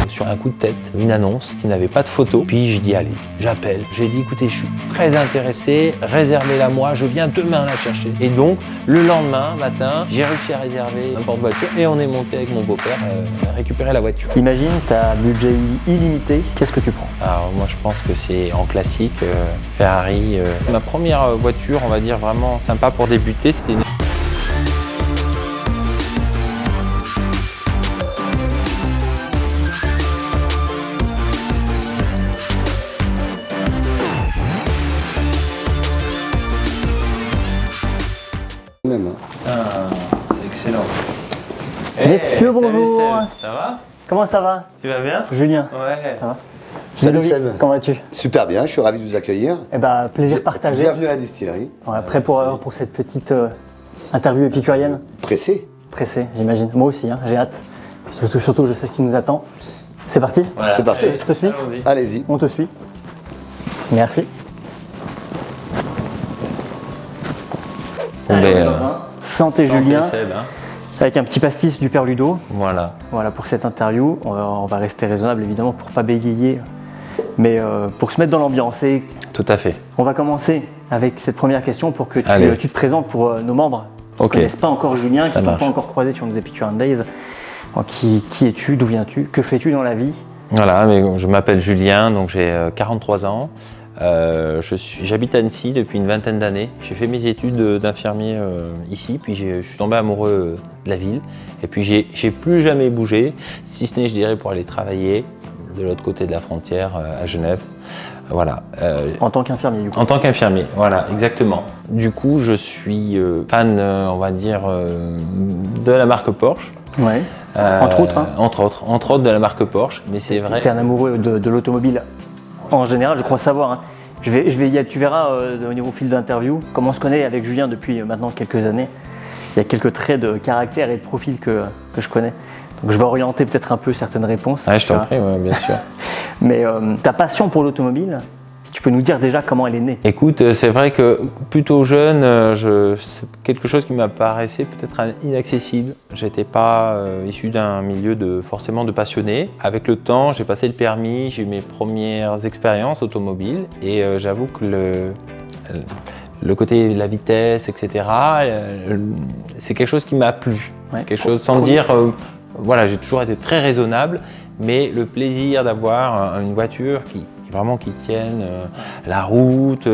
sur un coup de tête une annonce qui n'avait pas de photo. Puis j'ai dit allez, j'appelle. J'ai dit écoutez, je suis très intéressé, réservez-la moi, je viens demain la chercher. Et donc le lendemain matin, j'ai réussi à réserver un porte-voiture et on est monté avec mon beau-père récupérer la voiture. Imagine, tu as un budget illimité, qu'est-ce que tu prends? Alors moi je pense que c'est en classique, Ferrari. Ma première voiture, on va dire vraiment sympa pour débuter, c'était une... c'est excellent. Messieurs, bonjour. Ça va? Comment ça va? Tu vas bien? Julien. Ouais. Ça va? Salut Ludovic, Seb. comment vas-tu? Super bien, je suis ravi de vous accueillir. Eh ben, plaisir partagé. Bienvenue à la distillerie. Voilà, prêt pour cette petite interview épicurienne? Pressé. Pressé, j'imagine. Moi aussi, hein, j'ai hâte. Surtout, je sais ce qui nous attend. C'est parti? Voilà. C'est parti. Je te suis? Allez-y. On te suit. Merci. Bon, ben, Santé Julien, Seb, hein. avec un petit pastis du Père Ludo. Voilà. Voilà pour cette interview. On va rester raisonnable évidemment pour pas bégayer, mais pour se mettre dans l'ambiance. Et Tout à fait. on va commencer avec cette première question pour que Allez. tu te présentes pour nos membres qui ne Ok. connaissent pas encore Julien, qui ne t'ont marche. pas encore croisé sur nos Epicurean Days. Alors, qui es-tu? D'où viens-tu? Que fais-tu dans la vie? Voilà, mais je m'appelle Julien, donc j'ai 43 ans. J'habite à Annecy depuis une vingtaine d'années. J'ai fait mes études d'infirmier ici, puis je suis tombé amoureux de la ville. Et puis j'ai plus jamais bougé, si ce n'est, je dirais, pour aller travailler de l'autre côté de la frontière, à Genève. Voilà. En tant qu'infirmier du coup. En tant qu'infirmier, voilà, exactement. Du coup, je suis fan, on va dire, de la marque Porsche. Ouais. Entre autres, hein. Entre autres de la marque Porsche, mais c'est vrai. Tu es un amoureux de l'automobile en général, je crois savoir. Hein. Tu verras au niveau fil d'interview, comme on se connaît avec Julien depuis maintenant quelques années, il y a quelques traits de caractère et de profil que je connais. Donc je vais orienter peut-être un peu certaines réponses. Ouais, je t'en prie, ouais, bien sûr. Mais ta passion pour l'automobile, si tu peux nous dire déjà comment elle est née. Écoute, c'est vrai que plutôt jeune, c'est quelque chose qui m'apparaissait peut-être inaccessible. J'étais pas issu d'un milieu forcément de passionnés. Avec le temps, j'ai passé le permis, j'ai eu mes premières expériences automobiles et j'avoue que le côté de la vitesse, etc., c'est quelque chose qui m'a plu. Ouais. Quelque chose sans dire, voilà, j'ai toujours été très raisonnable, mais le plaisir d'avoir une voiture qui tienne la route,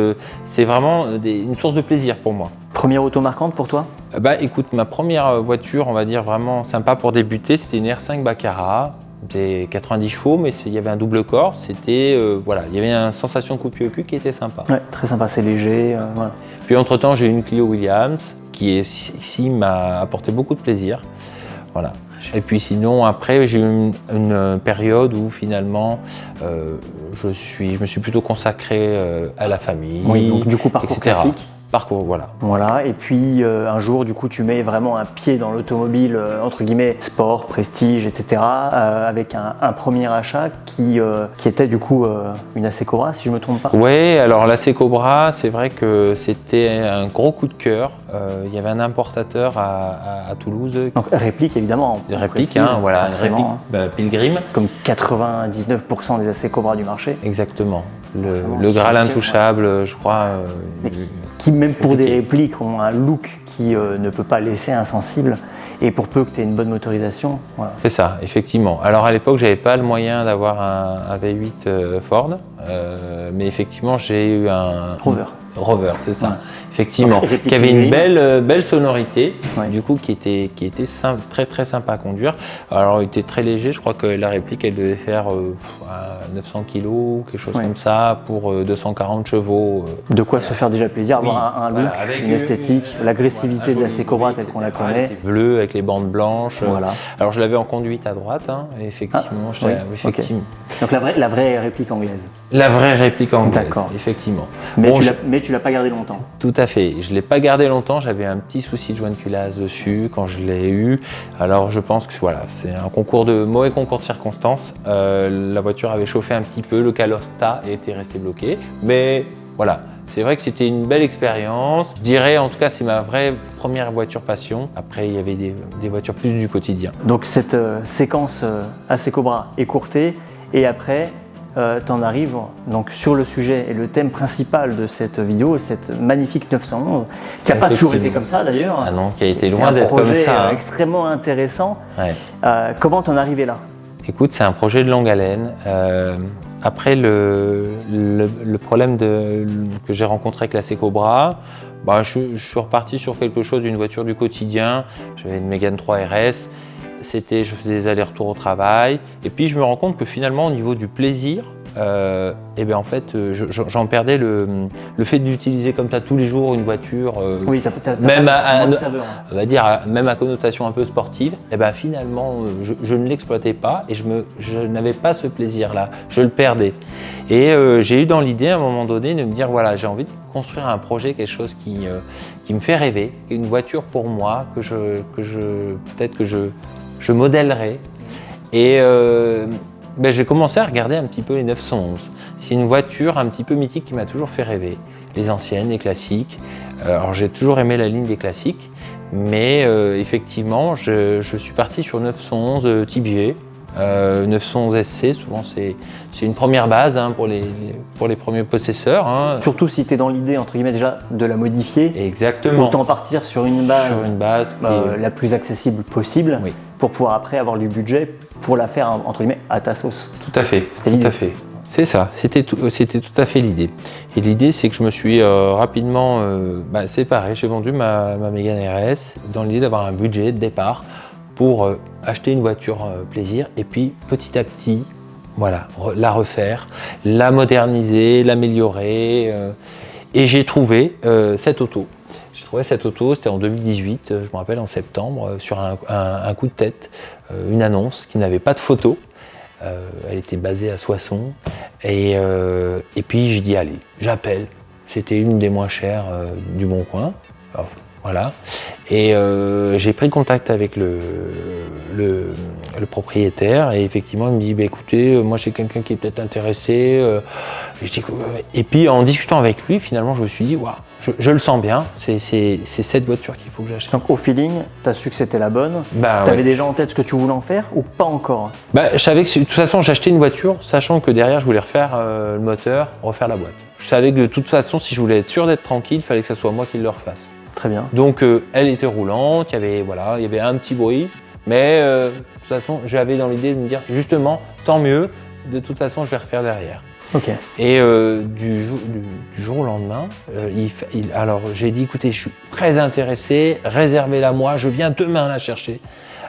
c'est vraiment une source de plaisir pour moi. Première auto marquante pour toi? Bah écoute, ma première voiture, on va dire vraiment sympa pour débuter, c'était une R5 Baccarat. C'était 90 chevaux, mais il y avait un double corps, c'était, voilà, il y avait une sensation de coupure au cul qui était sympa. Ouais, très sympa, c'est léger. Voilà. Puis entre-temps, j'ai eu une Clio Williams qui ici m'a apporté beaucoup de plaisir. Voilà. Et puis sinon, après, j'ai eu une période où finalement, je me suis plutôt consacré à la famille, Oui, donc du coup, parcours etc. classique. Parcours, voilà. Voilà, et puis un jour, du coup, tu mets vraiment un pied dans l'automobile, entre guillemets, sport, prestige, etc., avec un premier achat qui était du coup une AC Cobra, si je ne me trompe pas. Oui, alors la Cobra, c'est vrai que c'était un gros coup de cœur. Il y avait un importateur à Toulouse. Donc réplique, évidemment. Des répliques, précise, hein, voilà, une réplique hein. Pilgrim. Comme 99% des AC Cobra du marché. Exactement. Forcément, Le Graal c'est intouchable, je crois. Mais qui, même pour des compliqué. répliques, ont un look qui ne peut pas laisser insensible. Et pour peu que tu aies une bonne motorisation, voilà. C'est ça, effectivement. Alors à l'époque, j'avais pas le moyen d'avoir un V8 Ford, mais effectivement, j'ai eu un Rover, c'est ça. Ouais. Effectivement, Donc, réplique qui avait une Pilgrim. belle sonorité, Ouais. du coup qui était très très sympa à conduire. Alors il était très léger, je crois que la réplique elle devait faire 900 kg, quelque chose Ouais. comme ça, pour 240 chevaux. De quoi se faire déjà plaisir, Oui, avoir un look, voilà, avec une esthétique, l'agressivité de la C Cobra telle qu'on la connaît. Bleu avec les bandes blanches. Voilà. Alors je l'avais en conduite à droite, hein, et effectivement, oui, effectivement. Donc la vraie réplique anglaise. La vraie réplique anglaise, D'accord. effectivement. Mais Bon, tu l'as pas gardé longtemps. Tout à fait. Je ne l'ai pas gardé longtemps. J'avais un petit souci de joint de culasse dessus quand je l'ai eu. Alors je pense que voilà, c'est un mauvais concours de circonstances. La voiture avait chauffé un petit peu, le calostat était resté bloqué. Mais voilà, C'est vrai que c'était une belle expérience. Je dirais, en tout cas, c'est ma vraie première voiture passion. Après, il y avait des voitures plus du quotidien. Donc cette séquence AC Cobra écourtée et après t'en arrives donc sur le sujet et le thème principal de cette vidéo, cette magnifique 911 qui n'a pas toujours été comme ça d'ailleurs. Ah non, qui a été loin d'être comme ça. Un projet extrêmement intéressant. Ouais. Comment t'en arrivé là? Écoute, c'est un projet de longue haleine. Après le problème que j'ai rencontré avec la AC Cobra, je suis reparti sur quelque chose d'une voiture du quotidien. J'avais une Mégane 3 RS. Je faisais des allers-retours au travail. Et puis je me rends compte que finalement, au niveau du plaisir, en fait, j'en perdais le fait d'utiliser comme ça tous les jours une voiture. Oui, même on va dire même à connotation un peu sportive. Finalement, je ne l'exploitais pas et je n'avais pas ce plaisir-là. Je le perdais. Et j'ai eu dans l'idée à un moment donné de me dire voilà, j'ai envie de construire un projet, quelque chose qui me fait rêver, une voiture pour moi que je modèlerai. Et j'ai commencé à regarder un petit peu les 911. C'est une voiture un petit peu mythique qui m'a toujours fait rêver. Les anciennes, les classiques. Alors j'ai toujours aimé la ligne des classiques, mais effectivement, je suis parti sur 911 type G. 911 SC, souvent c'est une première base pour les premiers possesseurs. Surtout si tu es dans l'idée entre guillemets déjà de la modifier. Exactement. Autant partir sur une base, la plus accessible possible, oui, pour pouvoir après avoir du budget pour la faire entre guillemets à ta sauce. Tout à fait. C'était l'idée. Tout à fait. C'est ça, c'était tout à fait l'idée. Et l'idée, c'est que je me suis rapidement séparé. J'ai vendu ma Mégane RS dans l'idée d'avoir un budget de départ pour acheter une voiture plaisir et puis petit à petit, voilà, la refaire, la moderniser, l'améliorer. Et j'ai trouvé cette auto. J'ai trouvé cette auto, c'était en 2018, je me rappelle en septembre, sur un coup de tête, une annonce qui n'avait pas de photo. Elle était basée à Soissons. Et puis j'ai dit allez, j'appelle. C'était une des moins chères du Bon Coin. Alors, voilà. Et j'ai pris contact avec le propriétaire et effectivement il me dit écoutez, moi j'ai quelqu'un qui est peut-être intéressé. Et puis en discutant avec lui, finalement je me suis dit waouh, je le sens bien, c'est cette voiture qu'il faut que j'achète. Donc au feeling, tu as su que c'était la bonne. Tu avais déjà en tête ce que tu voulais en faire ou pas encore? Je savais que de toute façon j'achetais une voiture, sachant que derrière je voulais refaire le moteur, refaire la boîte. Je savais que de toute façon si je voulais être sûr d'être tranquille, il fallait que ce soit moi qui le refasse. Très bien. Donc elle était roulante, il y avait un petit bruit, mais de toute façon j'avais dans l'idée de me dire justement tant mieux, de toute façon je vais refaire derrière. Okay. Et du jour au lendemain, alors j'ai dit écoutez, je suis très intéressé, réservez-la moi, je viens demain la chercher.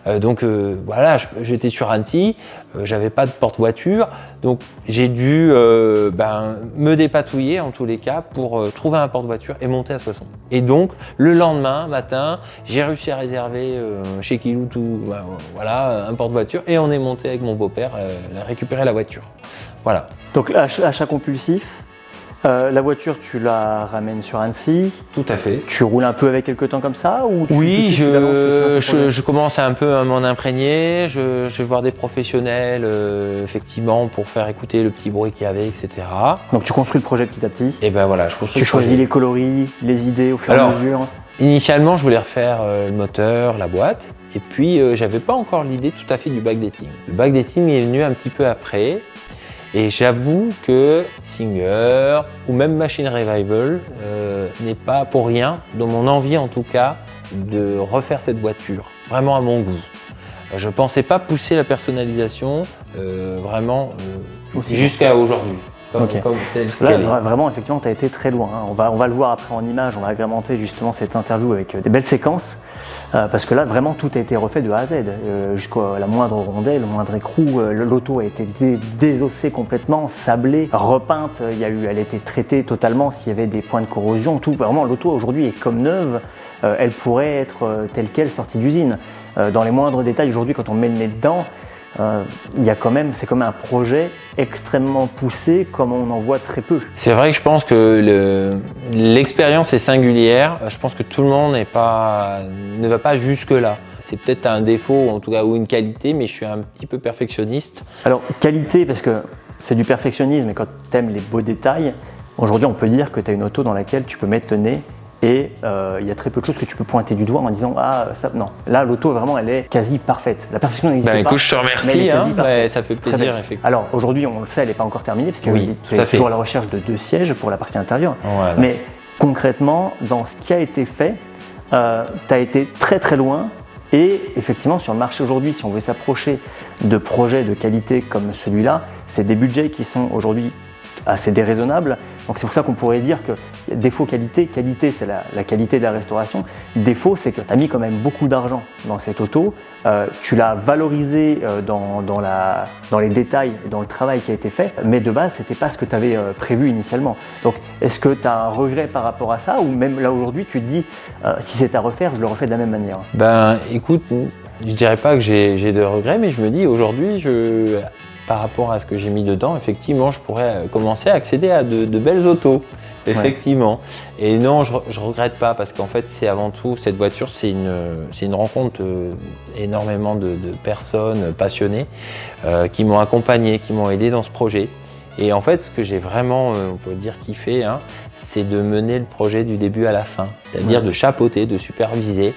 Voilà, j'étais sur Annecy, j'avais pas de porte-voiture, donc j'ai dû me dépatouiller en tous les cas pour trouver un porte-voiture et monter à Soissons. Et donc le lendemain matin, j'ai réussi à réserver chez Kilou un porte-voiture et on est monté avec mon beau-père récupérer la voiture. Voilà. Donc achat compulsif. La voiture, tu la ramènes sur Annecy. Tout à fait. Tu roules un peu avec quelques temps comme ça ou oui, je commence un peu à m'en imprégner. Je vais voir des professionnels, effectivement, pour faire écouter le petit bruit qu'il y avait, etc. Donc tu construis le projet petit à petit. Et ben voilà, je construis. Tu choisis les coloris, les idées au fur et à mesure. Initialement, je voulais refaire le moteur, la boîte. Et puis, j'avais pas encore l'idée tout à fait du backdating. Le backdating est venu un petit peu après. Et j'avoue que Singer ou même Machine Revival n'est pas pour rien dans mon envie en tout cas de refaire cette voiture, vraiment à mon goût. Je ne pensais pas pousser la personnalisation vraiment jusqu'à aujourd'hui. Là, vraiment, effectivement, tu as été très loin. On va le voir après en image, on va agrémenter justement cette interview avec des belles séquences. Parce que là, vraiment, tout a été refait de A à Z, jusqu'à la moindre rondelle, le moindre écrou. L'auto a été désossée complètement, sablée, repeinte. Elle a été traitée totalement s'il y avait des points de corrosion. Tout, vraiment, l'auto aujourd'hui est comme neuve. Elle pourrait être telle qu'elle sortie d'usine. Dans les moindres détails, aujourd'hui, quand on met le nez dedans, c'est quand même un projet extrêmement poussé, comme on en voit très peu. C'est vrai que je pense que l'expérience est singulière. Je pense que tout le monde ne va pas jusque-là. C'est peut-être un défaut, en tout cas, ou une qualité, mais je suis un petit peu perfectionniste. Alors, qualité, parce que c'est du perfectionnisme, et quand tu aimes les beaux détails, Aujourd'hui, on peut dire que tu as une auto dans laquelle tu peux mettre le nez et il y a très peu de choses que tu peux pointer du doigt en disant ah ça non. Là, l'auto vraiment, elle est quasi parfaite. La perfection n'existe pas. Écoute, je te mais elle est remercie, quasi parfaite. ça fait Très plaisir, belle. effectivement. Alors aujourd'hui, on le sait, elle n'est pas encore terminée parce que Oui, tu tout à es fait. toujours à la recherche de 2 sièges pour la partie intérieure. Voilà. Mais concrètement, dans ce qui a été fait, tu as été très très loin. Et effectivement, sur le marché aujourd'hui, si on veut s'approcher de projets de qualité comme celui-là, c'est des budgets qui sont aujourd'hui assez déraisonnables. Donc c'est pour ça qu'on pourrait dire que défaut qualité, qualité c'est la qualité de la restauration. Défaut c'est que tu as mis quand même beaucoup d'argent dans cette auto, tu l'as valorisé dans les détails, dans le travail qui a été fait, mais de base c'était pas ce que tu avais prévu initialement. Donc est-ce que tu as un regret par rapport à ça ou même là aujourd'hui tu te dis si c'est à refaire je le refais de la même manière? Ben écoute, je dirais pas que j'ai de regrets, mais je me dis aujourd'hui, par rapport à ce que j'ai mis dedans, effectivement, je pourrais commencer à accéder à de belles autos. Effectivement. Ouais. Et non, je regrette pas parce qu'en fait, c'est avant tout, cette voiture, c'est une rencontre énormément de personnes passionnées qui m'ont accompagné, qui m'ont aidé dans ce projet. Et en fait, ce que j'ai vraiment, on peut dire, kiffé, c'est de mener le projet du début à la fin. C'est-à-dire de chapeauter, de superviser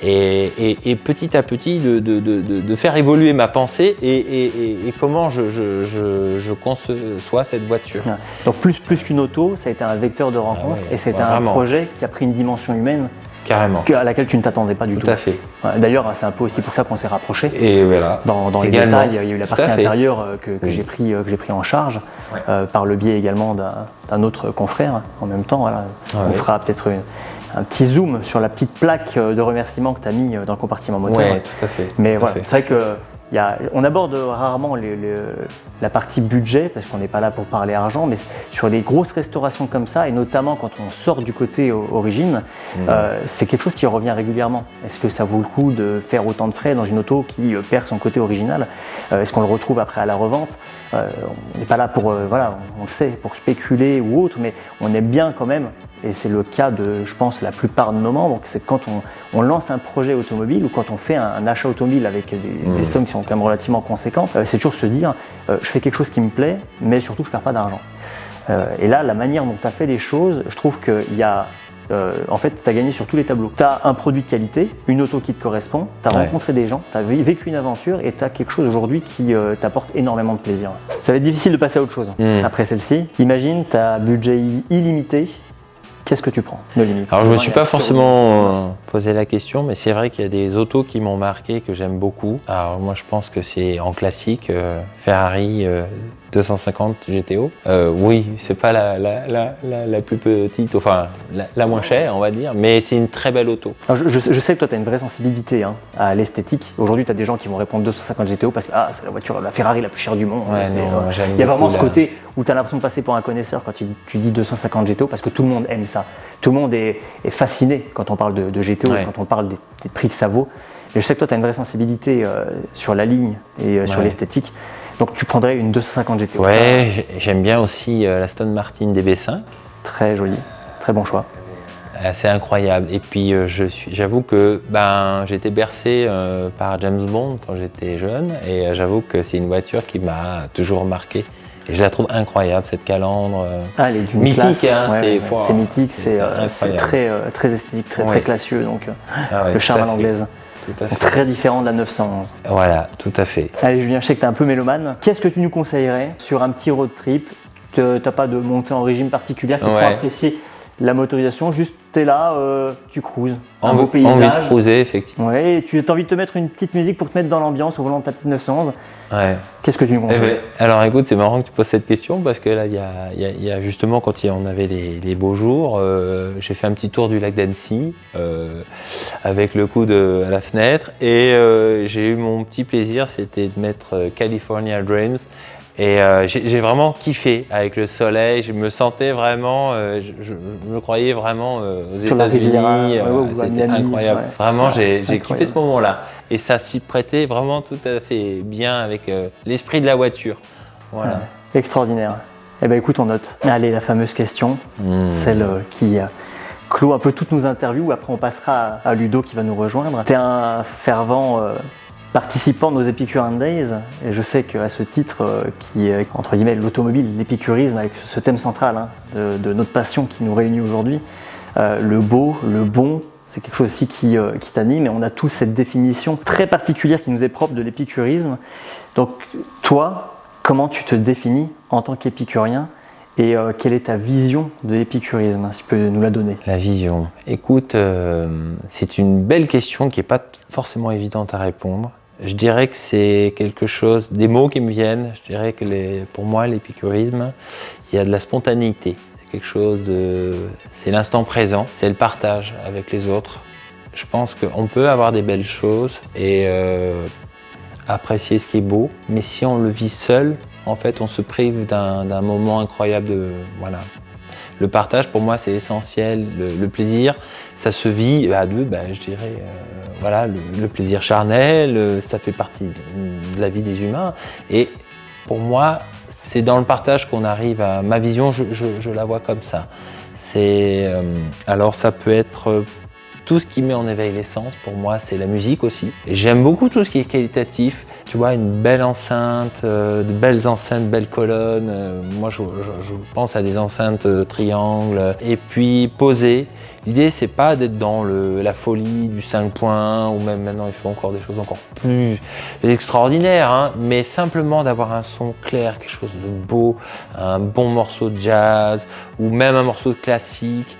et petit à petit de faire évoluer ma pensée et comment je conçois cette voiture. Ouais. Donc plus qu'une auto, ça a été un vecteur de rencontre et c'était un projet qui a pris une dimension humaine. Carrément. À laquelle tu ne t'attendais pas du tout. Tout à fait. D'ailleurs, c'est un peu aussi pour ça qu'on s'est rapprochés. Et voilà. Dans les détails, il y a eu la partie intérieure que j'ai pris en charge par le biais également d'un autre confrère. En même temps, voilà, on fera peut-être un petit zoom sur la petite plaque de remerciement que tu as mis dans le compartiment moteur. Oui, tout à fait. Mais voilà, c'est vrai que on aborde rarement la partie budget parce qu'on n'est pas là pour parler argent, mais sur les grosses restaurations comme ça, et notamment quand on sort du côté origine, c'est quelque chose qui revient régulièrement. Est-ce que ça vaut le coup de faire autant de frais dans une auto qui perd son côté original? Est-ce qu'on le retrouve après à la revente? On n'est pas là pour, on le sait, pour spéculer ou autre, mais on aime bien quand même, et c'est le cas de, je pense, la plupart de nos membres, c'est quand on lance un projet automobile ou quand on fait un achat automobile avec des sommes qui sont quand même relativement conséquentes, c'est toujours se dire, je fais quelque chose qui me plaît, mais surtout je ne perds pas d'argent. Et là, la manière dont tu as fait les choses, je trouve qu'il y a en fait, tu as gagné sur tous les tableaux. Tu as un produit de qualité, une auto qui te correspond, tu as rencontré des gens, tu as vécu une aventure et tu as quelque chose aujourd'hui qui t'apporte énormément de plaisir. Ça va être difficile de passer à autre chose après celle-ci. Imagine, tu as un budget illimité. Qu'est-ce que tu prends de limite? Alors je ne me suis pas forcément posé la question, mais c'est vrai qu'il y a des autos qui m'ont marqué, que j'aime beaucoup. Alors moi je pense que c'est en classique, Ferrari 250 GTO. Oui, c'est pas la plus petite, enfin la moins chère on va dire, mais c'est une très belle auto. Alors, je sais que toi tu as une vraie sensibilité à l'esthétique. Aujourd'hui tu as des gens qui vont répondre 250 GTO parce que c'est la voiture, la Ferrari la plus chère du monde. Il y a vraiment ce côté où tu as l'impression de passer pour un connaisseur quand tu dis 250 GTO parce que tout le monde aime ça. Tout le monde est fasciné quand on parle de GTO, quand on parle des prix que ça vaut. Et je sais que toi tu as une vraie sensibilité sur la ligne et sur l'esthétique. Donc tu prendrais une 250 GTO. Ouais, j'aime bien aussi l'Aston Martin DB5. Très joli, très bon choix. C'est incroyable. Et puis j'avoue que j'étais bercé par James Bond quand j'étais jeune et j'avoue que c'est une voiture qui m'a toujours marqué. Et je la trouve incroyable, cette calandre. Elle est d'une mythique, classe. C'est mythique, c'est très esthétique, très classieux, donc le charme à l'anglaise. Donc, très différent de la 911. Voilà, tout à fait. Allez Julien, je sais que tu es un peu mélomane. Qu'est-ce que tu nous conseillerais sur un petit road trip? Tu n'as pas de montée en régime particulière pour apprécier la motorisation, juste tu es là, tu cruises, un beau paysage. Envie de cruiser, effectivement. Ouais, tu as envie de te mettre une petite musique pour te mettre dans l'ambiance au volant de ta petite 911. Ouais. Qu'est-ce que tu nous conseilles? Alors écoute, c'est marrant que tu poses cette question parce que là, il y a justement quand on avait les beaux jours, j'ai fait un petit tour du lac d'Annecy avec le coude à la fenêtre et j'ai eu mon petit plaisir, c'était de mettre California Dreams. Et j'ai vraiment kiffé avec le soleil, je me sentais vraiment, je me croyais vraiment aux États-Unis, c'était incroyable. Ouais. Vraiment, j'ai kiffé ce moment-là. Et ça s'y prêtait vraiment tout à fait bien avec l'esprit de la voiture. Voilà. Ouais. Extraordinaire. Eh bien écoute, on note. Allez, la fameuse question, celle qui clôt un peu toutes nos interviews. Après, on passera à Ludo qui va nous rejoindre. Tu es un fervent participant de nos Epicurean Days, et je sais qu'à ce titre, qui est entre guillemets l'automobile, l'épicurisme, avec ce thème central hein, de notre passion qui nous réunit aujourd'hui, le beau, le bon, c'est quelque chose aussi qui t'anime, et on a tous cette définition très particulière qui nous est propre de l'épicurisme. Donc toi, comment tu te définis en tant qu'épicurien, et quelle est ta vision de l'épicurisme, hein, si tu peux nous la donner? La vision. Écoute, c'est une belle question qui n'est pas forcément évidente à répondre. Je dirais que c'est quelque chose, des mots qui me viennent, je dirais que pour moi, l'épicurisme, il y a de la spontanéité. C'est quelque chose c'est l'instant présent, c'est le partage avec les autres. Je pense qu'on peut avoir des belles choses et apprécier ce qui est beau, mais si on le vit seul, en fait, on se prive d'un moment incroyable voilà. Le partage, pour moi, c'est essentiel. Le plaisir, ça se vit à deux, je dirais, voilà, le plaisir charnel, ça fait partie de la vie des humains. Et pour moi, c'est dans le partage qu'on arrive à... Ma vision, je la vois comme ça. Alors, ça peut être... Tout ce qui met en éveil les sens, pour moi, c'est la musique aussi. J'aime beaucoup tout ce qui est qualitatif. Tu vois, une belle enceinte, de belles enceintes, belles colonnes. Moi, je pense à des enceintes triangles. Et puis, poser. L'idée, c'est pas d'être dans la folie du 5 points, ou même maintenant, il faut encore des choses encore plus extraordinaires, hein, mais simplement d'avoir un son clair, quelque chose de beau, un bon morceau de jazz, ou même un morceau de classique.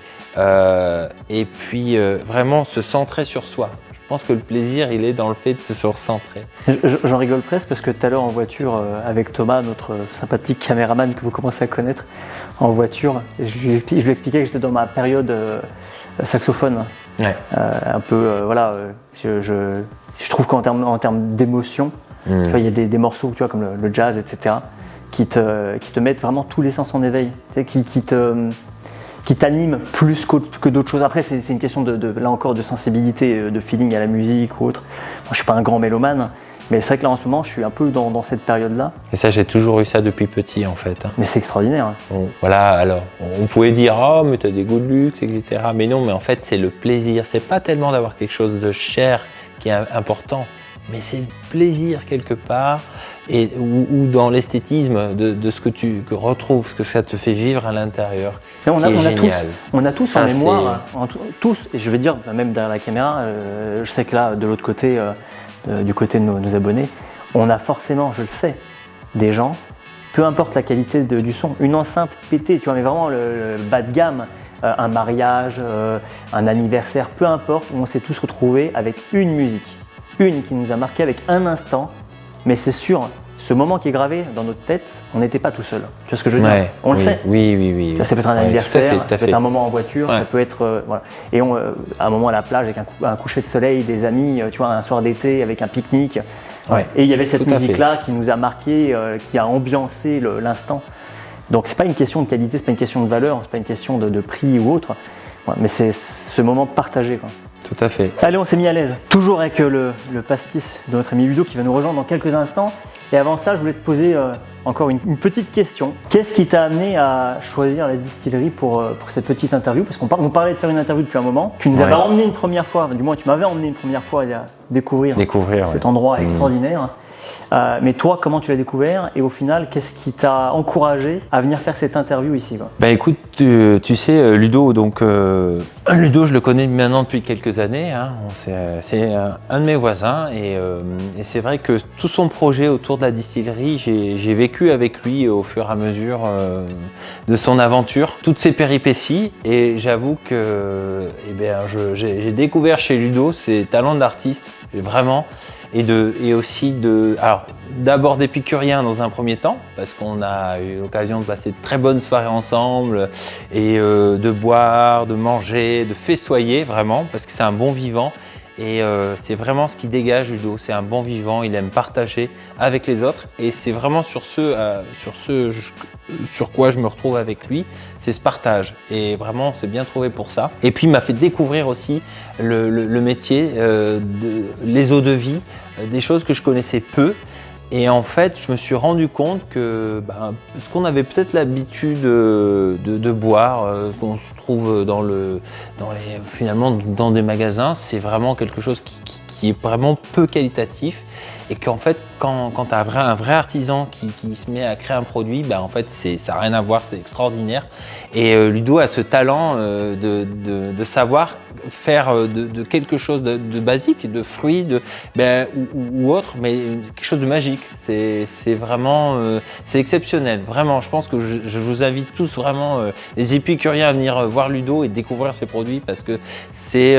Et puis vraiment se centrer sur soi. Je pense que le plaisir, il est dans le fait de se recentrer. J'en rigole presque parce que tout à l'heure en voiture avec Thomas, notre sympathique caméraman que vous commencez à connaître, en voiture, je lui expliquais que j'étais dans ma période saxophone. Ouais. Un peu, voilà, je trouve qu'en termes d'émotion, tu vois, il y a des morceaux, tu vois, comme le jazz, etc., qui te mettent vraiment tous les sens en éveil, tu sais, qui t'anime plus que d'autres choses. Après, c'est une question là encore de sensibilité, de feeling à la musique ou autre. Moi, je suis pas un grand mélomane, mais c'est vrai que là en ce moment, je suis un peu dans cette période-là. Et ça, j'ai toujours eu ça depuis petit en fait. Mais c'est extraordinaire. Hein. Bon, voilà, alors, on pouvait dire « Oh, mais t'as des goûts de luxe, etc. » Mais non, mais en fait, c'est le plaisir. C'est pas tellement d'avoir quelque chose de cher qui est important, mais c'est le plaisir quelque part, ou dans l'esthétisme de ce que tu retrouves, ce que ça te fait vivre à l'intérieur, qui est génial. On a tous en mémoire, tous, et je vais dire, même derrière la caméra, je sais que là, de l'autre côté, du côté de nos abonnés, on a forcément, je le sais, des gens, peu importe la qualité du son, une enceinte pétée, tu vois, mais vraiment le bas de gamme, un mariage, un anniversaire, peu importe, où on s'est tous retrouvés avec une musique. Une qui nous a marqué avec un instant, mais c'est sûr, ce moment qui est gravé dans notre tête, on n'était pas tout seul. Tu vois ce que je veux dire? On le sait. Oui. Ça peut être un anniversaire, ça peut être un moment en voiture, ça peut être voilà. Et un moment à la plage avec un coucher de soleil, des amis, tu vois, un soir d'été avec un pique-nique. Ouais. Et il y avait cette musique-là qui nous a marqué, qui a ambiancé l'instant. Donc c'est pas une question de qualité, c'est pas une question de valeur, c'est pas une question de prix ou autre, mais c'est ce moment partagé, quoi. Tout à fait. Allez, on s'est mis à l'aise. Toujours avec le pastis de notre ami Ludo qui va nous rejoindre dans quelques instants. Et avant ça, je voulais te poser encore une petite question. Qu'est-ce qui t'a amené à choisir la distillerie pour cette petite interview? Parce qu'on parlait de faire une interview depuis un moment. Tu nous avais emmené une première fois, du moins tu m'avais emmené une première fois à découvrir cet endroit extraordinaire. Mais toi, comment tu l'as découvert et au final, qu'est-ce qui t'a encouragé à venir faire cette interview ici, quoi? Écoute, tu sais, Ludo, Ludo, je le connais maintenant depuis quelques années. Hein. C'est un de mes voisins et c'est vrai que tout son projet autour de la distillerie, j'ai vécu avec lui au fur et à mesure de son aventure, toutes ses péripéties. Et j'avoue que j'ai découvert chez Ludo ses talents d'artiste, vraiment. Et aussi d'abord d'épicurien dans un premier temps, parce qu'on a eu l'occasion de passer de très bonnes soirées ensemble et de boire, de manger, de festoyer vraiment, parce que c'est un bon vivant et c'est vraiment ce qui dégage Ludo, c'est un bon vivant, il aime partager avec les autres et c'est vraiment sur quoi je me retrouve avec lui, c'est ce partage et vraiment c'est bien trouvé pour ça. Et puis il m'a fait découvrir aussi le métier, les eaux de vie, des choses que je connaissais peu. Et en fait, je me suis rendu compte que ce qu'on avait peut-être l'habitude de boire, qu'on se trouve finalement dans des magasins, c'est vraiment quelque chose qui est vraiment peu qualitatif. Et qu'en fait, quand tu as un vrai artisan qui se met à créer un produit, en fait, ça n'a rien à voir, c'est extraordinaire. Et Ludo a ce talent de savoir faire de quelque chose de basique, de fruits ou autre, mais quelque chose de magique. C'est vraiment c'est exceptionnel. Vraiment, je pense que je vous invite tous vraiment, les épicuriens, à venir voir Ludo et découvrir ses produits parce que c'est,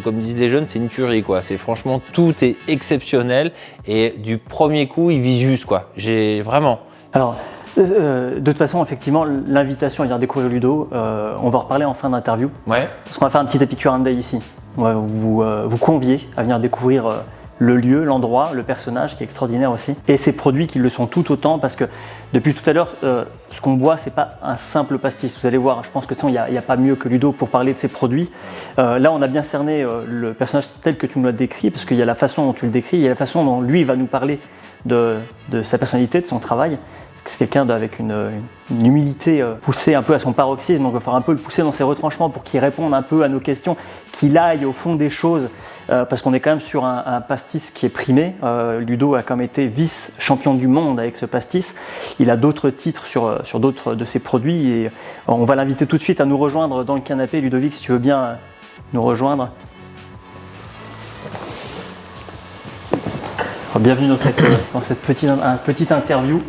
comme disent les jeunes, c'est une tuerie, quoi. C'est franchement, tout est exceptionnel et du premier coup, il vit juste, quoi. J'ai vraiment. Alors, de toute façon, effectivement, l'invitation à venir découvrir Ludo, on va en reparler en fin d'interview. Ouais. Parce qu'on va faire un petit Epicurian Day ici. On va vous convier à venir découvrir le lieu, l'endroit, le personnage qui est extraordinaire aussi. Et ces produits qui le sont tout autant parce que depuis tout à l'heure, ce qu'on boit, c'est pas un simple pastis. Vous allez voir, je pense que il n'y a pas mieux que Ludo pour parler de ses produits. Là, on a bien cerné le personnage tel que tu me l'as décrit parce qu'il y a la façon dont tu le décris, il y a la façon dont lui va nous parler de sa personnalité, de son travail. C'est quelqu'un avec une humilité poussée un peu à son paroxysme, donc il va falloir un peu le pousser dans ses retranchements pour qu'il réponde un peu à nos questions, qu'il aille au fond des choses, parce qu'on est quand même sur un pastis qui est primé. Ludo a quand même été vice-champion du monde avec ce pastis. Il a d'autres titres sur d'autres de ses produits et on va l'inviter tout de suite à nous rejoindre dans le canapé. Ludovic, si tu veux bien nous rejoindre. Alors, bienvenue dans cette petite interview.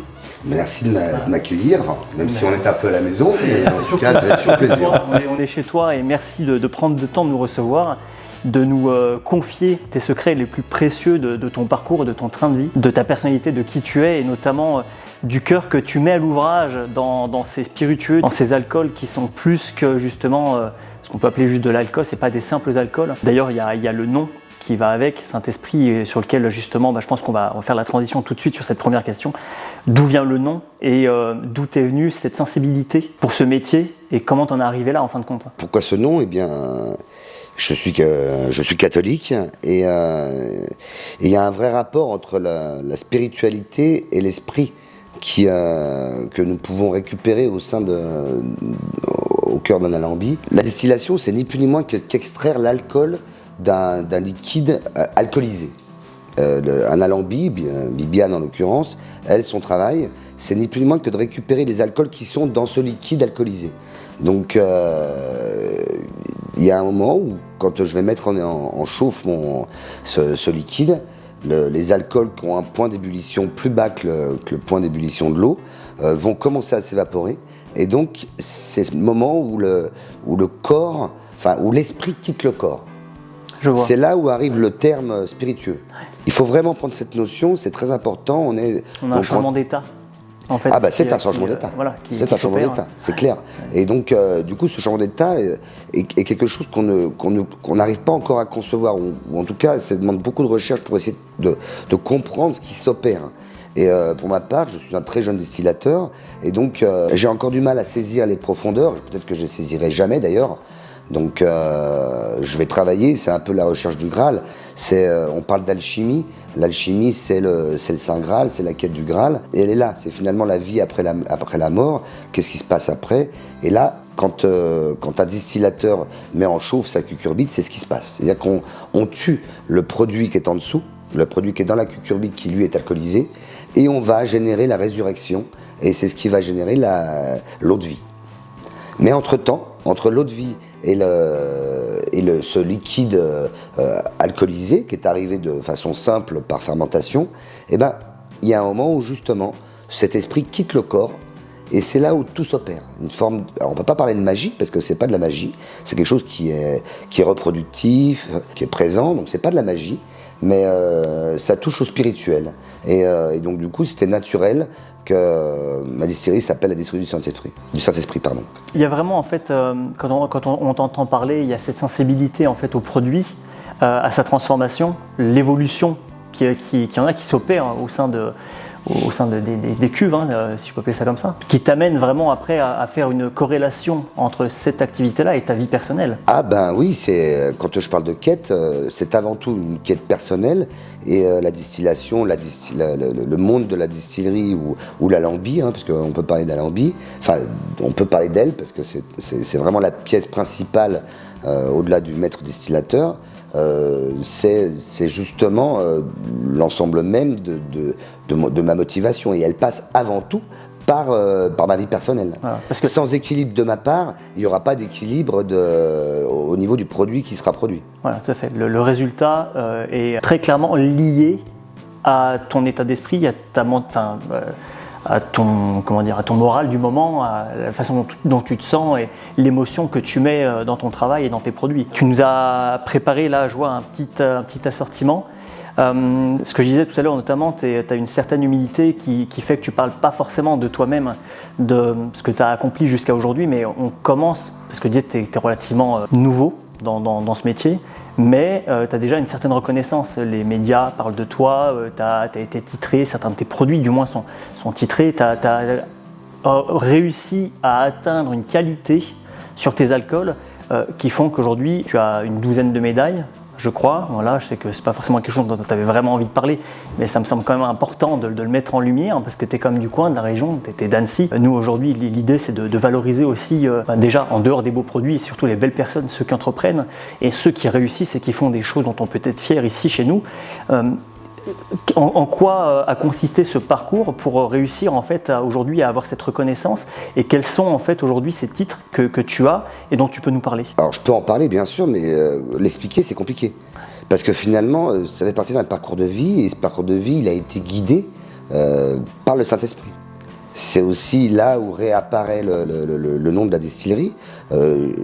Merci de m'accueillir, même si on est un peu à la maison, mais en tout cas, c'est toujours plaisir. On est chez toi et merci de prendre le temps de nous recevoir, de nous confier tes secrets les plus précieux de ton parcours, de ton train de vie, de ta personnalité, de qui tu es et notamment du cœur que tu mets à l'ouvrage dans ces spiritueux, dans ces alcools qui sont plus que justement ce qu'on peut appeler juste de l'alcool, c'est pas des simples alcools. D'ailleurs, il y a le nom qui va avec, Saint-Esprit, sur lequel justement je pense qu'on va faire la transition tout de suite sur cette première question. D'où vient le nom et d'où t'es venue cette sensibilité pour ce métier et comment t'en es arrivé là en fin de compte? Pourquoi ce nom? Eh bien, je suis catholique et il y a un vrai rapport entre la spiritualité et l'esprit que nous pouvons récupérer au cœur d'un alambi. La distillation, c'est ni plus ni moins qu'extraire l'alcool d'un liquide alcoolisé. Un alambi, Bibiane en l'occurrence, son travail, c'est ni plus ni moins que de récupérer les alcools qui sont dans ce liquide alcoolisé. Donc il y a un moment où, quand je vais mettre en chauffe ce liquide, les alcools qui ont un point d'ébullition plus bas que le point d'ébullition de l'eau vont commencer à s'évaporer. Et donc c'est le moment où où l'esprit quitte le corps. C'est là où arrive le terme spiritueux. Il faut vraiment prendre cette notion, c'est très important. On a un changement d'état. En fait, c'est un changement d'état. C'est un changement d'état, c'est clair. Et donc, du coup, ce changement d'état est quelque chose qu'on n'arrive pas encore à concevoir, ou en tout cas, ça demande beaucoup de recherche pour essayer de comprendre ce qui s'opère. Et pour ma part, je suis un très jeune distillateur, et donc j'ai encore du mal à saisir les profondeurs. Peut-être que je ne les saisirai jamais d'ailleurs. Donc je vais travailler, c'est un peu la recherche du Graal. On parle d'alchimie. L'alchimie, c'est le Saint Graal, c'est la quête du Graal. Et elle est là, c'est finalement la vie après la mort. Qu'est-ce qui se passe après? Et là, quand un distillateur met en chauffe sa cucurbite, c'est ce qui se passe. C'est-à-dire qu'on tue le produit qui est en dessous, le produit qui est dans la cucurbite qui lui est alcoolisé, et on va générer la résurrection. Et c'est ce qui va générer l'eau de vie. Mais entre-temps, entre l'eau de vie et ce liquide alcoolisé qui est arrivé de façon simple par fermentation, il y a un moment où justement cet esprit quitte le corps et c'est là où tout s'opère. Alors on ne peut pas parler de magie parce que c'est pas de la magie, c'est quelque chose qui est reproductif, qui est présent, donc c'est pas de la magie, mais ça touche au spirituel. Et donc du coup c'était naturel que ma distillerie s'appelle la distillerie du Saint-Esprit. Il y a vraiment en fait, quand on t'entend parler, il y a cette sensibilité en fait au produit, à sa transformation, l'évolution qui s'opère au sein des cuves, si je peux appeler ça comme ça, qui t'amène vraiment après à faire une corrélation entre cette activité-là et ta vie personnelle. Ah ben oui, quand je parle de quête, c'est avant tout une quête personnelle et la distillation, le monde de la distillerie ou l'alambi, parce qu'on peut parler d'alambi, enfin on peut parler d'elle parce que c'est vraiment la pièce principale au-delà du maître distillateur. c'est justement l'ensemble même de ma motivation. Et elle passe avant tout par ma vie personnelle. Voilà, parce que sans équilibre de ma part, il n'y aura pas d'équilibre au niveau du produit qui sera produit. Voilà, tout à fait. Le résultat est très clairement lié à ton état d'esprit, à ton moral du moment, à la façon dont tu te sens et l'émotion que tu mets dans ton travail et dans tes produits. Tu nous as préparé là, je vois, un petit assortiment. Ce que je disais tout à l'heure notamment, tu as une certaine humilité qui fait que tu ne parles pas forcément de toi-même, de ce que tu as accompli jusqu'à aujourd'hui, mais on commence, parce que tu es relativement nouveau dans ce métier, mais tu as déjà une certaine reconnaissance. Les médias parlent de toi, tu as été titré, certains de tes produits du moins sont titrés, tu as réussi à atteindre une qualité sur tes alcools qui font qu'aujourd'hui tu as une douzaine de médailles, je crois. Voilà, je sais que c'est pas forcément quelque chose dont tu avais vraiment envie de parler, mais ça me semble quand même important de le mettre en lumière parce que tu es comme du coin, de la région, tu es d'Annecy. Nous aujourd'hui, l'idée c'est de valoriser aussi, déjà en dehors des beaux produits, et surtout les belles personnes, ceux qui entreprennent et ceux qui réussissent et qui font des choses dont on peut être fier ici chez nous. En quoi a consisté ce parcours pour réussir en fait aujourd'hui à avoir cette reconnaissance et quels sont en fait aujourd'hui ces titres que tu as et dont tu peux nous parler? Alors je peux en parler bien sûr, mais l'expliquer c'est compliqué parce que finalement ça fait partie d'un parcours de vie et ce parcours de vie il a été guidé par le Saint-Esprit. C'est aussi là où réapparaît le nom de la distillerie.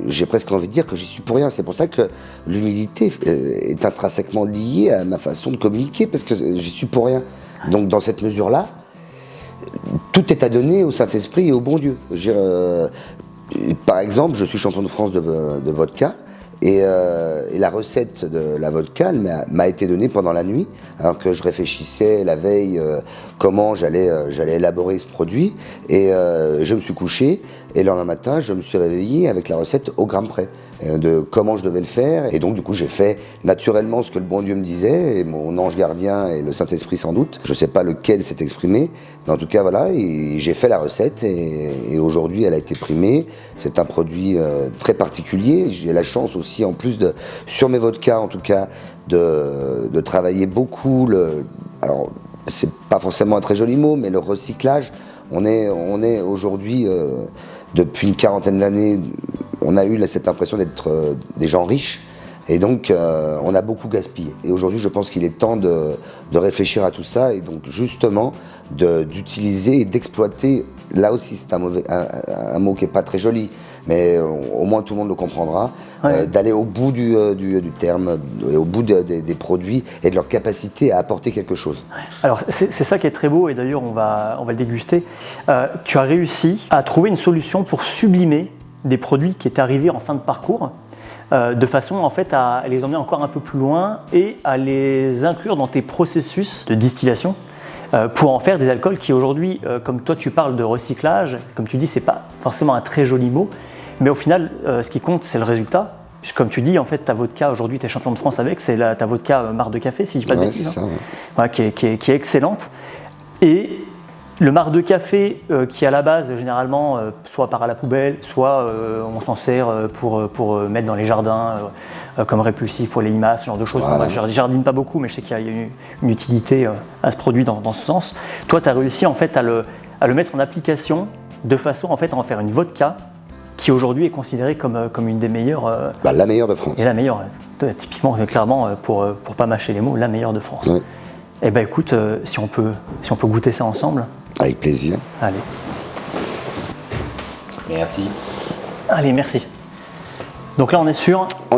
J'ai presque envie de dire que j'y suis pour rien. C'est pour ça que l'humilité est intrinsèquement liée à ma façon de communiquer, parce que j'y suis pour rien. Donc dans cette mesure-là, tout est à donner au Saint-Esprit et au bon Dieu. Par exemple, je suis champion de France de vodka. Et la recette de la vodka m'a été donnée pendant la nuit, alors que je réfléchissais la veille comment j'allais élaborer ce produit. Et je me suis couché, et le lendemain matin, je me suis réveillé avec la recette au gramme près, de comment je devais le faire. Et donc, du coup, j'ai fait naturellement ce que le bon Dieu me disait, et mon ange gardien et le Saint-Esprit sans doute. Je ne sais pas lequel s'est exprimé, mais en tout cas, voilà, et j'ai fait la recette, et aujourd'hui, elle a été primée. C'est un produit très particulier. J'ai la chance aussi, en plus sur mes vodkas, en tout cas, de travailler beaucoup. Alors, c'est pas forcément un très joli mot, mais le recyclage. On est aujourd'hui, depuis une quarantaine d'années, on a eu cette impression d'être des gens riches. Et donc, on a beaucoup gaspillé. Et aujourd'hui, je pense qu'il est temps de réfléchir à tout ça et donc justement d'utiliser et d'exploiter. Là aussi, c'est un mot qui n'est pas très joli, mais au moins tout le monde le comprendra. Ouais. D'aller au bout du terme, au bout des produits et de leur capacité à apporter quelque chose. Alors, c'est ça qui est très beau et d'ailleurs, on va le déguster. Tu as réussi à trouver une solution pour sublimer des produits qui étaient arrivés en fin de parcours. De façon en fait à les emmener encore un peu plus loin et à les inclure dans tes processus de distillation pour en faire des alcools qui aujourd'hui, comme toi tu parles de recyclage, comme tu dis, c'est pas forcément un très joli mot, mais au final, ce qui compte, c'est le résultat. Puisque, comme tu dis, en fait, ta vodka, aujourd'hui, tu es champion de France avec, c'est ta vodka marc de café, si je dis pas de bêtises, ça, hein. Voilà, qui est excellente. Et le marc de café qui à la base généralement soit part à la poubelle, soit on s'en sert pour mettre dans les jardins comme répulsif pour les limaces, ce genre de choses. Voilà. Moi, je jardine pas beaucoup, mais je sais qu'il y a une utilité à ce produit dans ce sens. Toi, tu as réussi en fait à le mettre en application de façon en fait à en faire une vodka qui aujourd'hui est considérée comme une des meilleures. La meilleure de France. Et la meilleure, typiquement, clairement, pour pas mâcher les mots, la meilleure de France. Oui. Eh bien écoute, si on peut goûter ça ensemble. Avec plaisir. Allez. Merci. Allez, merci. Donc là, on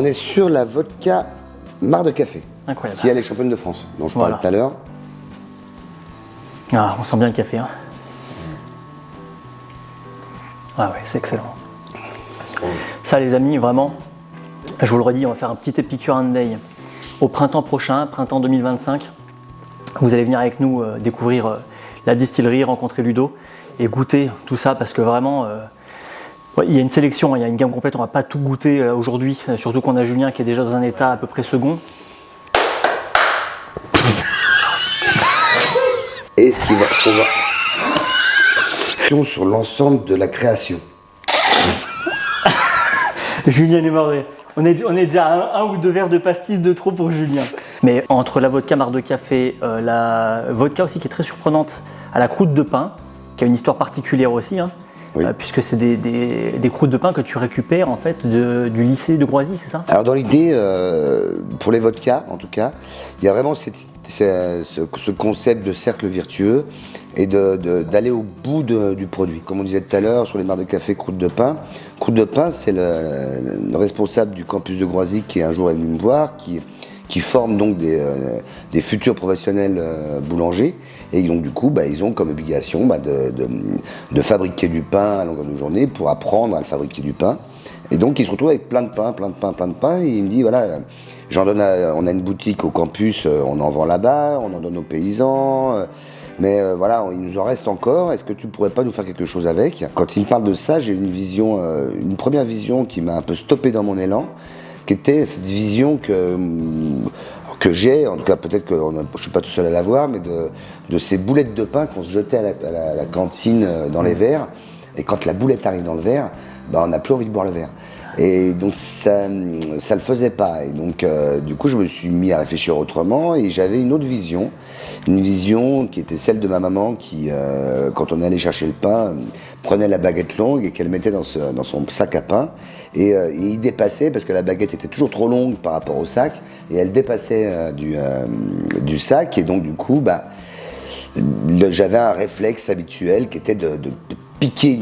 est sur la vodka marc de café. Incroyable. Qui est les championnes de France, dont je parlais tout à l'heure. Ah, on sent bien le café. Hein. Ah ouais, c'est excellent. Ça, les amis, vraiment, je vous le redis, on va faire un petit Epicure Day au printemps prochain, printemps 2025. Vous allez venir avec nous découvrir la distillerie, rencontrer Ludo et goûter tout ça parce que vraiment, il y a une sélection, il y a une gamme complète, on ne va pas tout goûter aujourd'hui, surtout qu'on a Julien qui est déjà dans un état à peu près second. Et ce qu'on va sur l'ensemble de la création. Julien est mort. On est déjà à un ou deux verres de pastis de trop pour Julien. Mais entre la vodka marc de café, la vodka aussi qui est très surprenante à la croûte de pain, qui a une histoire particulière aussi, hein, oui. Puisque c'est des croûtes de pain que tu récupères en fait du lycée de Groisy, c'est ça? Alors dans l'idée, pour les vodkas en tout cas, il y a vraiment ce concept de cercle vertueux et d'aller au bout du produit. Comme on disait tout à l'heure sur les marques de café, croûte de pain. Croûte de pain, c'est le responsable du campus de Groisy qui un jour est venu me voir, qui forme donc des futurs professionnels boulangers. Et donc du coup, ils ont comme obligation de fabriquer du pain à longueur de journée pour apprendre à le fabriquer du pain. Et donc il se retrouve avec plein de pain. Et il me dit, voilà, on a une boutique au campus, on en vend là-bas, on en donne aux paysans. Mais voilà, il nous en reste encore, est-ce que tu pourrais pas nous faire quelque chose avec? Quand il me parle de ça, j'ai une première vision qui m'a un peu stoppé dans mon élan, qui était cette vision que j'ai, en tout cas peut-être que je ne suis pas tout seul à l'avoir, mais de ces boulettes de pain qu'on se jetait à la cantine dans les verres, et quand la boulette arrive dans le verre, on n'a plus envie de boire le verre. Et donc ça le faisait pas. Et donc du coup je me suis mis à réfléchir autrement et j'avais une autre vision. Une vision qui était celle de ma maman qui, quand on allait chercher le pain, prenait la baguette longue et qu'elle mettait dans son sac à pain. Et il dépassait, parce que la baguette était toujours trop longue par rapport au sac, et elle dépassait du sac. Et donc du coup, j'avais un réflexe habituel qui était de piquer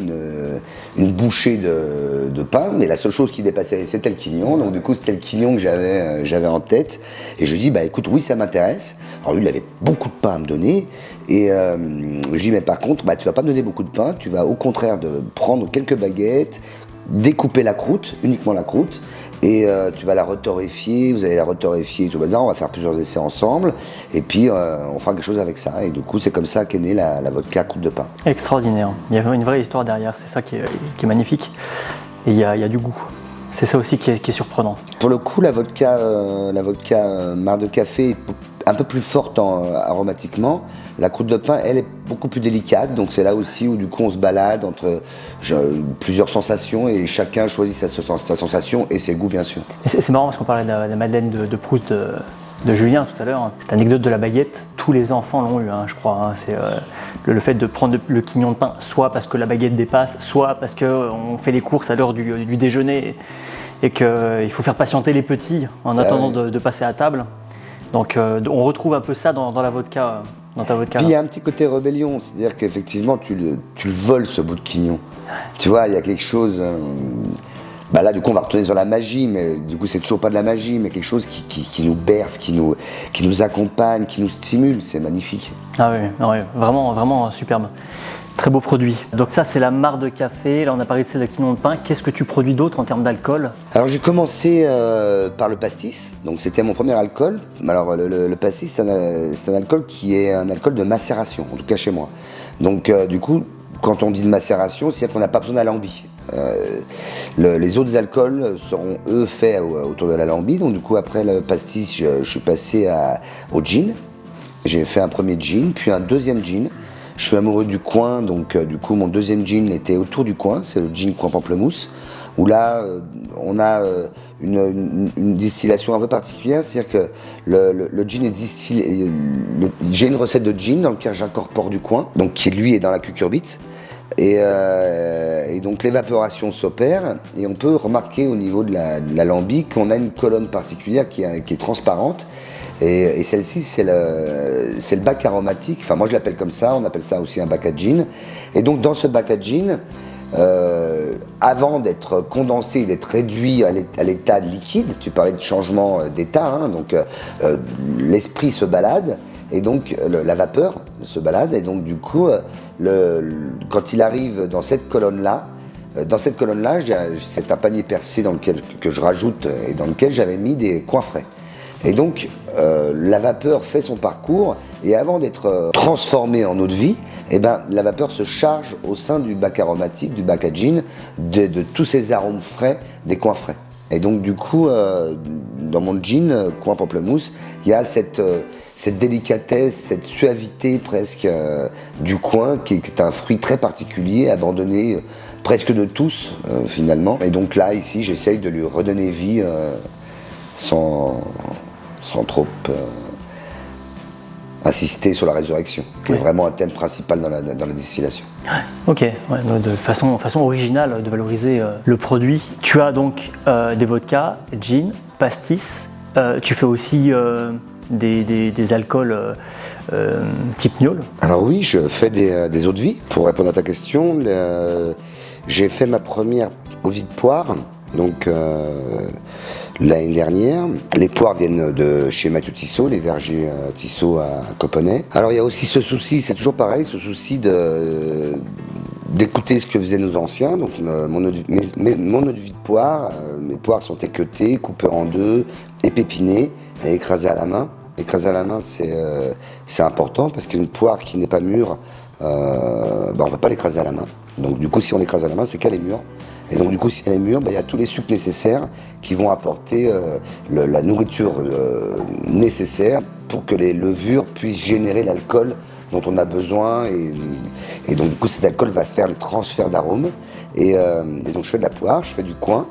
une bouchée de pain, mais la seule chose qui dépassait, c'était le quignon. Donc du coup, c'était le quignon que j'avais en tête. Et je dis, écoute, oui, ça m'intéresse. Alors lui, il avait beaucoup de pain à me donner. Et je dis, mais par contre, tu vas pas me donner beaucoup de pain. Tu vas au contraire prendre quelques baguettes, découper la croûte, uniquement la croûte, et tu vas la retorréfier, vous allez la retorréfier, tout ça, on va faire plusieurs essais ensemble, et puis on fera quelque chose avec ça. Et du coup, c'est comme ça qu'est née la vodka croûte de pain. Extraordinaire. Il y a une vraie histoire derrière, c'est ça qui est magnifique. Et il y a du goût. C'est ça aussi qui est surprenant. Pour le coup, la vodka marc de café est un peu plus forte aromatiquement. La croûte de pain, elle est beaucoup plus délicate, donc c'est là aussi où du coup on se balade entre plusieurs sensations et chacun choisit sa sensation et ses goûts bien sûr. Et c'est marrant parce qu'on parlait de la Madeleine de Proust de Julien tout à l'heure. Cette anecdote de la baguette, tous les enfants l'ont eu, je crois. C'est le fait de prendre le quignon de pain, soit parce que la baguette dépasse, soit parce qu'on fait les courses à l'heure du déjeuner et qu'il faut faire patienter les petits en attendant de passer à table. Donc on retrouve un peu ça dans la vodka. Dans ta vodka. Puis il y a un petit côté rébellion, c'est-à-dire qu'effectivement tu le voles ce bout de quignon. Tu vois, il y a quelque chose. Là du coup on va retourner sur la magie, mais du coup c'est toujours pas de la magie, mais quelque chose qui nous berce, qui nous accompagne, qui nous stimule, c'est magnifique. Ah oui, vraiment, vraiment superbe. Très beau produit. Donc ça c'est la marc de café, là on a parlé de celle de quignon de pain. Qu'est-ce que tu produis d'autre en termes d'alcool? Alors j'ai commencé par le pastis, donc c'était mon premier alcool. Alors le pastis c'est un alcool qui est un alcool de macération, en tout cas chez moi. Donc du coup quand on dit de macération, c'est-à-dire qu'on n'a pas besoin d'alambi. Les autres alcools seront eux faits autour de l'alambi, donc du coup après le pastis je suis passé au gin. J'ai fait un premier gin, puis un deuxième gin. Je suis amoureux du coin, donc du coup mon deuxième gin était autour du coin, c'est le gin coin pamplemousse, où là on a une distillation un peu particulière, c'est-à-dire que le gin est distillé, j'ai une recette de gin dans laquelle j'incorpore du coin, donc qui lui est dans la cucurbite, et donc l'évaporation s'opère, et on peut remarquer au niveau de l'alambic qu'on a une colonne particulière qui est transparente. Et celle-ci, c'est le bac aromatique, enfin moi je l'appelle comme ça, on appelle ça aussi un bac à gin. Et donc dans ce bac à gin, avant d'être condensé, d'être réduit à l'état liquide, tu parlais de changement d'état, donc l'esprit se balade, et donc la vapeur se balade, et donc du coup, quand il arrive dans cette colonne-là, c'est un panier percé que je rajoute et dans lequel j'avais mis des coins frais. Et donc, la vapeur fait son parcours, et avant d'être transformée en eau de vie, la vapeur se charge au sein du bac aromatique, du bac à gin, de tous ces arômes frais, des coins frais. Et donc, du coup, dans mon gin, coin pamplemousse, il y a cette délicatesse, cette suavité presque du coin, qui est un fruit très particulier, abandonné presque de tous finalement. Et donc là, ici, j'essaye de lui redonner vie sans trop insister sur la résurrection, qui est vraiment un thème principal dans la distillation. Ok, ouais, de façon originale de valoriser le produit. Tu as donc des vodkas, gin, pastis. Tu fais aussi des alcools type gnôle. Alors oui, je fais des eaux de vie. Pour répondre à ta question, j'ai fait ma première eau de vie de poire, donc l'année dernière. Les poires viennent de chez Mathieu Tissot, les vergers Tissot à Copenhague. Alors il y a aussi ce souci, c'est toujours pareil, ce souci d'écouter ce que faisaient nos anciens. Donc mon eau de vie de poire, mes poires sont équeutées, coupées en deux, épépinées et écrasées à la main. Écraser à la main, c'est important parce qu'une poire qui n'est pas mûre, on ne peut pas l'écraser à la main. Donc du coup, si on l'écrase à la main, c'est qu'elle est mûre. Et donc du coup, si elle est mûre, il y a tous les sucres nécessaires qui vont apporter la nourriture nécessaire pour que les levures puissent générer l'alcool dont on a besoin. Et donc du coup, cet alcool va faire le transfert d'arômes. Et donc je fais de la poire, je fais du coing.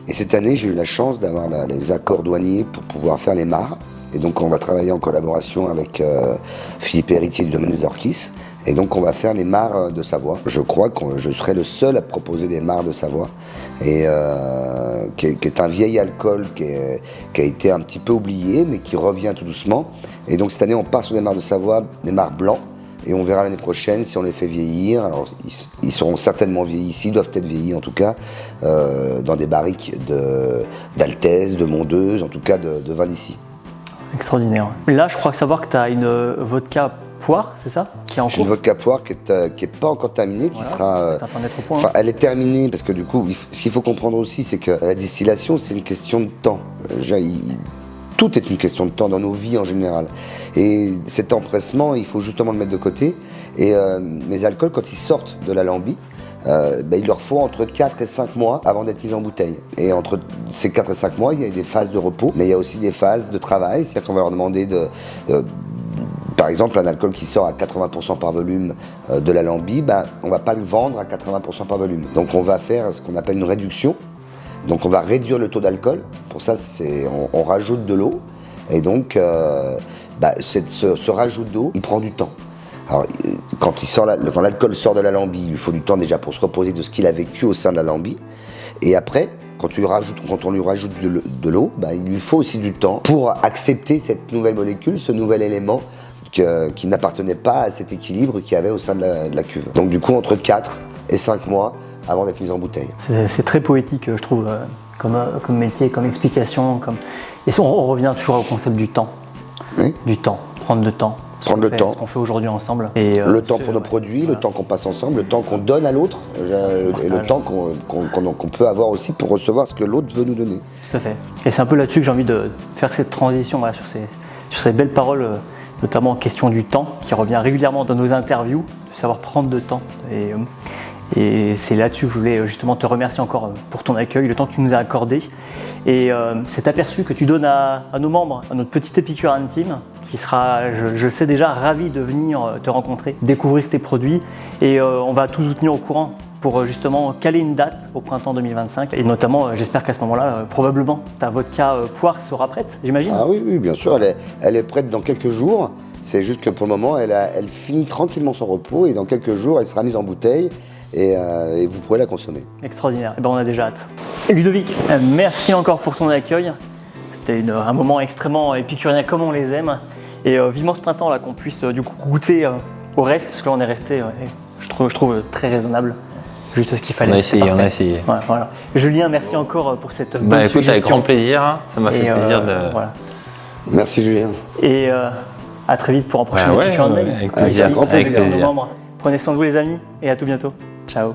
Et cette année, j'ai eu la chance d'avoir les accords douaniers pour pouvoir faire les mares. Et donc on va travailler en collaboration avec Philippe Héritier du domaine des Orchis. Et donc on va faire les mares de Savoie. Je crois que je serai le seul à proposer des mares de Savoie. Et qui est un vieil alcool qui a été un petit peu oublié, mais qui revient tout doucement. Et donc cette année on part sur des mares de Savoie, des mares blancs. Et on verra l'année prochaine si on les fait vieillir. Alors ils seront certainement vieillis ici, doivent être vieillis en tout cas, dans des barriques d'Altesse, de Mondeuse, en tout cas de vin d'ici. Extraordinaire. Là, je crois savoir que tu as une vodka poire, c'est ça, qui est en cours. J'ai une vodka poire qui est pas encore terminée, qui sera. T'es en train d'être au point. Enfin, elle est terminée parce que du coup, ce qu'il faut comprendre aussi, c'est que la distillation, c'est une question de temps. Tout est une question de temps dans nos vies en général. Et cet empressement, il faut justement le mettre de côté. Et mes alcools, quand ils sortent de l'alambi, il leur faut entre 4 et 5 mois avant d'être mis en bouteille. Et entre ces 4 et 5 mois, il y a des phases de repos, mais il y a aussi des phases de travail. C'est-à-dire qu'on va leur demander par exemple, un alcool qui sort à 80% par volume de l'alambi, on ne va pas le vendre à 80% par volume. Donc on va faire ce qu'on appelle une réduction. Donc on va réduire le taux d'alcool. Pour ça, on rajoute de l'eau. Et donc, ce rajout d'eau, il prend du temps. Alors, quand l'alcool sort de l'alambi, il lui faut du temps déjà pour se reposer de ce qu'il a vécu au sein de l'alambi. Et après, quand on lui rajoute de l'eau, il lui faut aussi du temps pour accepter cette nouvelle molécule, ce nouvel élément qui n'appartenait pas à cet équilibre qu'il y avait au sein de la cuve. Donc du coup, entre 4 et 5 mois avant d'être mise en bouteille. C'est très poétique, je trouve, comme métier, comme explication. Et on revient toujours au concept du temps. Oui. Du temps, prendre le temps. Prendre le temps. Ce qu'on fait aujourd'hui ensemble. Le temps pour nos produits, le temps qu'on passe ensemble, le temps qu'on donne à l'autre, et le temps qu'on peut avoir aussi pour recevoir ce que l'autre veut nous donner. Tout à fait. Et c'est un peu là-dessus que j'ai envie de faire cette transition, sur ces belles paroles, notamment en question du temps, qui revient régulièrement dans nos interviews, de savoir prendre le temps. Et c'est là-dessus que je voulais justement te remercier encore pour ton accueil, le temps que tu nous as accordé. Et cet aperçu que tu donnes à nos membres, à notre petit épicure intime, qui sera, je le sais déjà, ravi de venir te rencontrer, découvrir tes produits. Et on va tous vous tenir au courant pour justement caler une date au printemps 2025. Et notamment, j'espère qu'à ce moment-là, probablement, ta vodka poire sera prête, j'imagine. Ah oui, bien sûr, elle est prête dans quelques jours. C'est juste que pour le moment, elle finit tranquillement son repos et dans quelques jours, elle sera mise en bouteille. Et vous pourrez la consommer. Extraordinaire, on a déjà hâte. Ludovic, merci encore pour ton accueil. C'était un moment extrêmement épicurien comme on les aime. Et vivement ce printemps là, qu'on puisse du coup goûter au reste, parce que là on est resté, je trouve très raisonnable. Juste ce qu'il fallait. On a essayé. Ouais, voilà. Julien, merci encore pour cette bonne écoute, suggestion. avec grand plaisir, ça m'a fait plaisir de... Voilà. Merci Julien. Et à très vite pour un prochain épicure de avec plaisir. Avec grand plaisir. Prenez soin de vous les amis et à tout bientôt. Ciao.